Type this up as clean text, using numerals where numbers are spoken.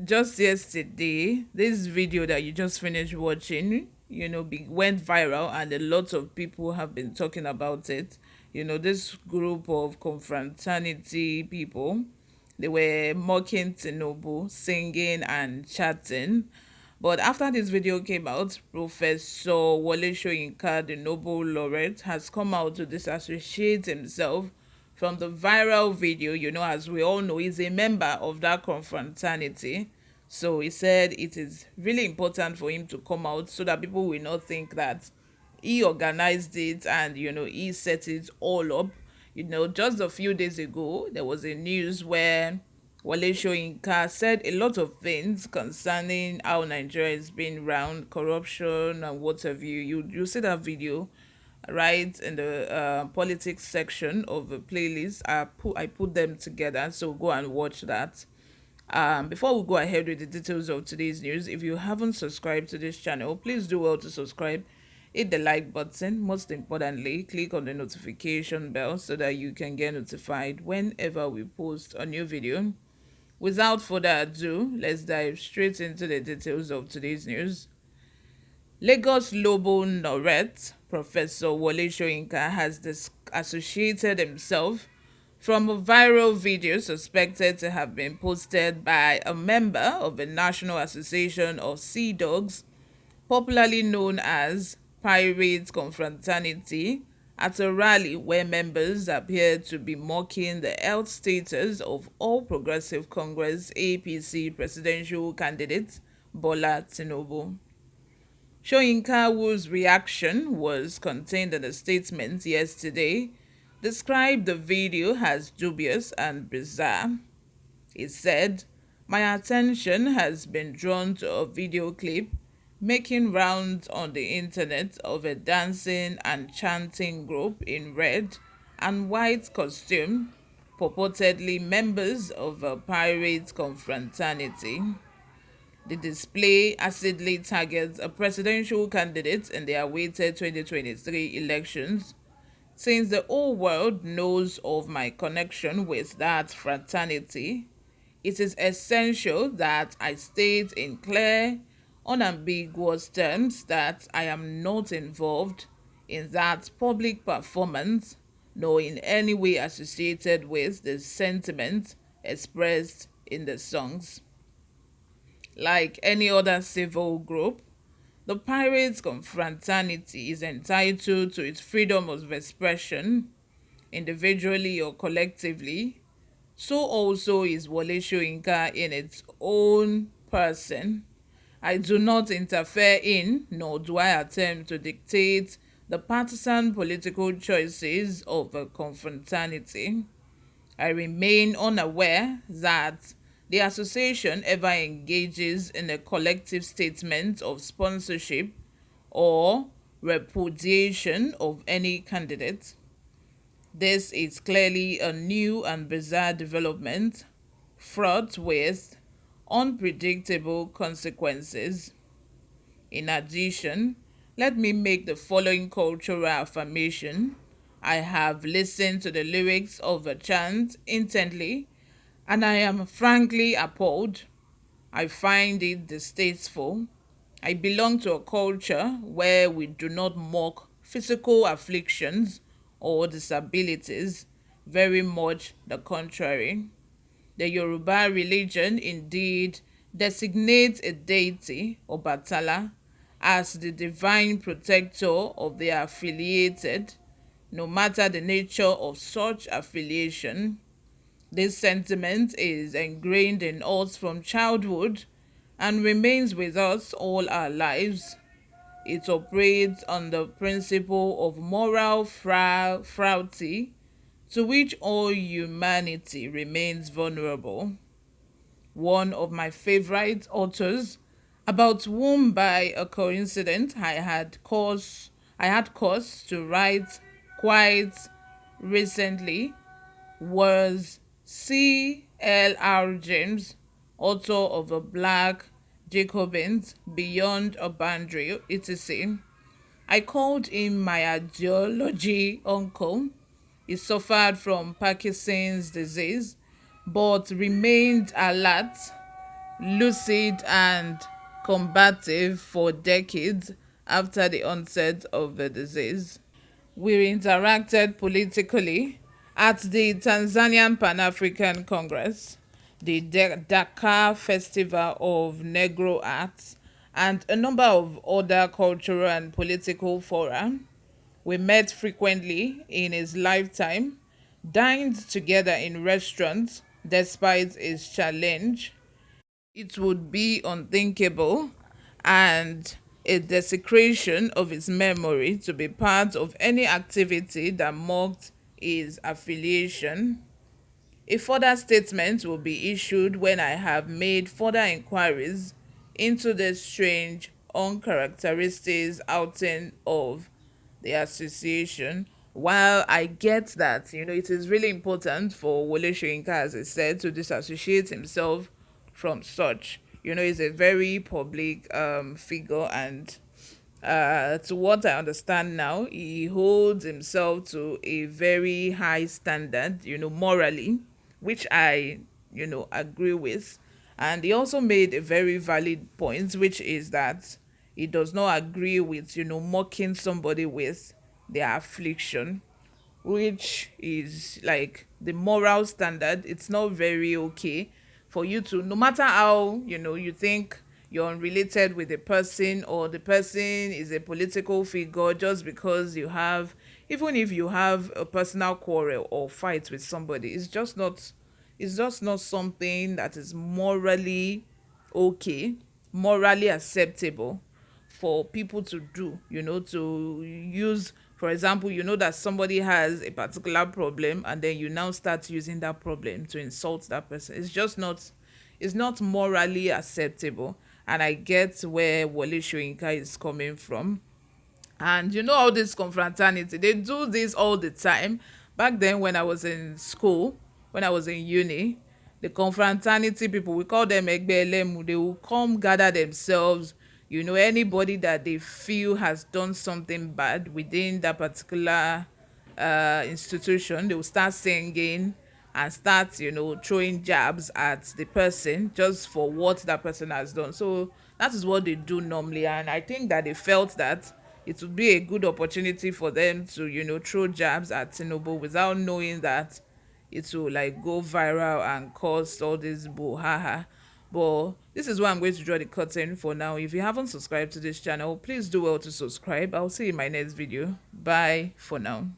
Just yesterday, this video that you just finished watching, went viral, and a lot of people have been talking about it. This group of confraternity people, they were mocking Tinubu, singing and chatting. But after this video came out, Professor Soyinka, the Nobel laureate, has come out to disassociate himself from the viral video. As we all know, he's a member of that confraternity. So he said it is really important for him to come out so that people will not think that he organized it and, he set it all up. Just a few days ago, there was a news where Soyinka said a lot of things concerning how Nigeria is being run, corruption and what have you. You see that video right in the politics section of the playlist. I put them together, so go and watch that. Before we go ahead with the details of today's news, if you haven't subscribed to this channel, please do well to subscribe. Hit the like button. Most importantly, click on the notification bell so that you can get notified whenever we post a new video. Without further ado, let's dive straight into the details of today's news. Lagos Lobo Noret, Professor Soyinka, has associated himself from a viral video suspected to have been posted by a member of the National Association of Sea Dogs, popularly known as Pirate Confraternity, at a rally where members appeared to be mocking the health status of All Progressive Congress APC presidential candidate Bola Tinubu. Soyinka, whose reaction was contained in a statement yesterday, described the video as dubious and bizarre. He said, "My attention has been drawn to a video clip making rounds on the internet of a dancing and chanting group in red and white costume, purportedly members of a pirate confraternity. The display acidly targets a presidential candidate in the awaited 2023 elections. Since the whole world knows of my connection with that fraternity, it is essential that I state in clear, unambiguous terms that I am not involved in that public performance nor in any way associated with the sentiment expressed in the songs. Like any other civil group, the Pirates Confraternity is entitled to its freedom of expression, individually or collectively. So also is Soyinka in its own person. I do not interfere in, nor do I attempt to dictate the partisan political choices of a confraternity. I remain unaware that the association ever engages in a collective statement of sponsorship or repudiation of any candidate. This is clearly a new and bizarre development, fraught with unpredictable consequences. In addition, let me make the following cultural affirmation. I have listened to the lyrics of the chant intently, and I am frankly appalled. I find it distasteful. I belong to a culture where we do not mock physical afflictions or disabilities, very much the contrary. The Yoruba religion indeed designates a deity, Obatala, as the divine protector of the affiliated, no matter the nature of such affiliation. This sentiment is ingrained in us from childhood and remains with us all our lives. It operates on the principle of moral frailty to which all humanity remains vulnerable. One of my favorite authors, about whom by a coincidence I had cause to write quite recently, was C.L.R. James, author of The Black Jacobins, Beyond a Boundary, etc. I called him my ideology uncle. He suffered from Parkinson's disease but remained alert, lucid, and combative for decades after the onset of the disease. We interacted politically at the Tanzanian Pan-African Congress, the Dakar Festival of Negro Arts, and a number of other cultural and political fora. We met frequently in his lifetime, dined together in restaurants despite his challenge. It would be unthinkable and a desecration of his memory to be part of any activity that mocked his affiliation. A further statement will be issued when I have made further inquiries into the strange, uncharacteristic outing of the association. While I get that, it is really important for Wole Soyinka, as I said, to disassociate himself from such. He's a very public figure, and to what I understand now, he holds himself to a very high standard, morally, which I, agree with. And he also made a very valid point, which is that he does not agree with, mocking somebody with their affliction, which is like the moral standard. It's not very okay for you to, no matter how, you think you're unrelated with the person, or the person is a political figure, just because you have, even if you have a personal quarrel or fight with somebody, it's just not something that is morally okay, morally acceptable for people to do, to use. For example, that somebody has a particular problem, and then you now start using that problem to insult that person. It's not morally acceptable. And I get where Wole Soyinka is coming from. And all this confraternity, they do this all the time. Back then, when I was in school, when I was in uni, the confraternity people, we call them Egbelemu, they will come gather themselves. Anybody that they feel has done something bad within that particular institution, they will start singing and start, throwing jabs at the person just for what that person has done. So that is what they do normally, and I think that they felt that it would be a good opportunity for them to, throw jabs at Tinubu without knowing that it will like go viral and cause all this brouhaha. But this is why I'm going to draw the curtain for now. If you haven't subscribed to this channel, please do well to subscribe. I'll see you in my next video. Bye for now.